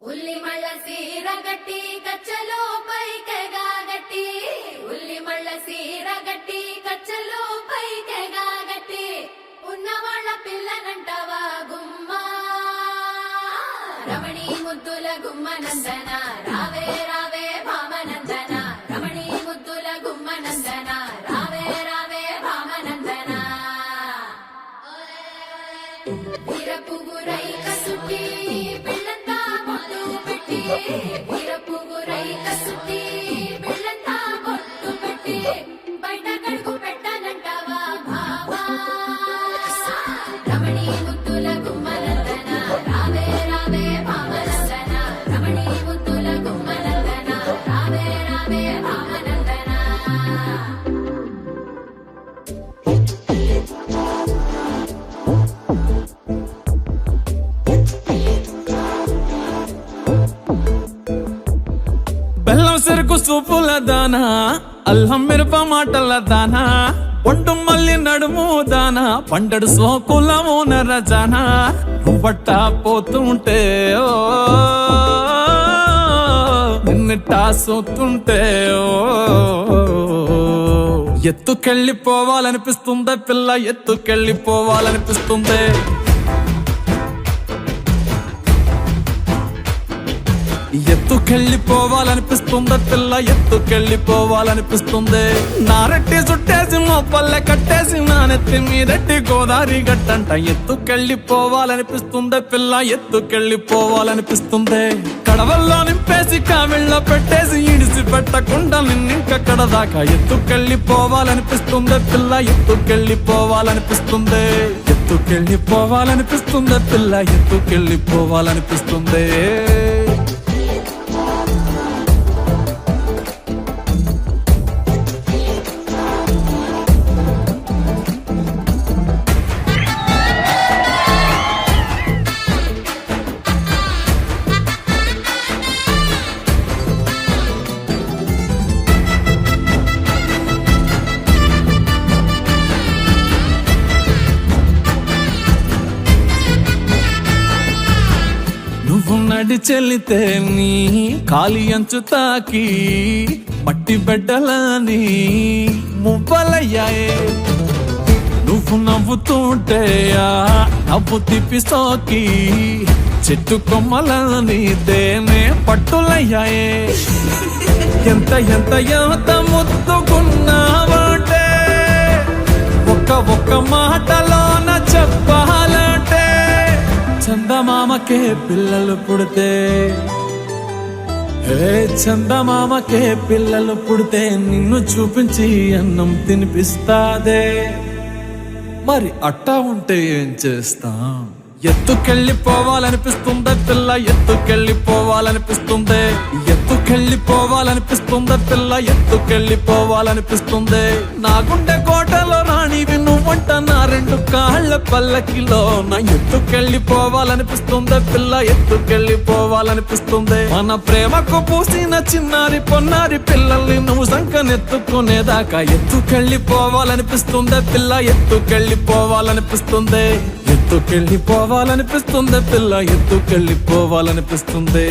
ఉల్లి మళ్ళ సీర గట్టి కచ్చలో పైకెగా గట్టి ఉల్లి మళ్ళ సీర గట్టి కచ్చలో పైకెగా గట్టి ఉన్నవాళ్ళ పిల్లనంటవా గుమ్మా రమణి ముద్దుల గుమ్మనందన రావే రావే భామనందన రమణి ముద్దుల గుమ్మనందన రావే రావే భామనందన వీరపుగురై కసుటి పిల్లంతా బొట్టు పెట్టి వీరపుగురై కసుటి పిల్లంతా బొట్టు పెట్టి బయట కడుగు పెట్టనంటావా భావా రమణి ముద్దుల గుమ్మనందన రావే రావే భామనందన రమణి ముద్దుల గుమ్మనందన రావే రావే భామనందన బెల్లం చెరుకు సూపుల దానా అల్లం మిరప మాటల దానా ఒంటు మల్లి నడుము దానా పండడు సోకులము నరజానా నువ్వట్ట పోతుంటే ఓ నిన్నట్టా సోతుంటే ఓ ఎత్తుకెళ్ళిపోవాలనిపిస్తుందే పిల్ల ఎత్తుకెళ్ళిపోవాలనిపిస్తుందే ఎత్తుకెళ్ళిపోవాలనిపిస్తుందే పిల్ల ఎత్తుకెళ్ళిపోవాలనిపిస్తుంది నారెట్టి చుట్టేసి మొప్పల్లె కట్టేసి నా నెత్తి మీదట్టి గోదావరి గట్టంట ఎత్తుకెళ్ళిపోవాలనిపిస్తుందే పిల్ల ఎత్తుకెళ్ళిపోవాలనిపిస్తుంది కడవల్లో నింపేసి కావిళ్ళలో పెట్టేసి ఇడిసి పెట్టకుండా నిన్నింకక్కడ దాకా ఎత్తుకెళ్ళిపోవాలనిపిస్తుందే పిల్ల ఎత్తుకెళ్ళిపోవాలనిపిస్తుంది ఎత్తుకెళ్ళిపోవాలనిపిస్తుందే పిల్ల ఎత్తుకెళ్ళిపోవాలనిపిస్తుంది నువ్వు నడిచెల్లితే నీ కాలి అంచు తాకి మట్టి బిడ్డలని మువ్వలయ్యాయే నువ్వు నవ్వుతుంటే ఆ నవ్వు తిప్పి సోకి చెట్టు కొమ్మలని తేనే పట్టులయ్యాయే ఎంత ఎంత ఎంత ముద్దుకున్నావంటే ఒక్క మాటలోన చెప్పాలంటే చందమామకే పిల్లలు పుడితే చందమామకే పిల్లలు పుడితే నిన్ను చూపించి అన్నం తినిపిస్తాదే మరి అట్టా ఉంటే ఏం చేస్తాం ఎత్తుకెళ్ళిపోవాలనిపిస్తుందే పిల్ల ఎత్తుకెళ్ళిపోవాలనిపిస్తుంది ఎత్తుకెళ్ళిపోవాలనిపిస్తుందే పిల్ల ఎత్తుకెళ్ళిపోవాలనిపిస్తుంది నా గుండె కోటలో రాణివి నువ్వంట నా రెండు కాళ్ళ పల్లకిలో నా ఎత్తుకెళ్ళిపోవాలనిపిస్తుందే పిల్ల ఎత్తుకెళ్ళిపోవాలనిపిస్తుంది మన ప్రేమకు పూసిన చిన్నారి పొన్నారి పిల్లల్ని నువ్వు సంకనెత్తుకునేదాకా ఎత్తుకెళ్ళిపోవాలనిపిస్తుందే పిల్ల ఎత్తుకెళ్ళిపోవాలనిపిస్తుంది ఎత్తుకెళ్ళిపోవాలనిపిస్తుంది పిల్ల ఎత్తుకెళ్ళిపోవాలనిపిస్తుంది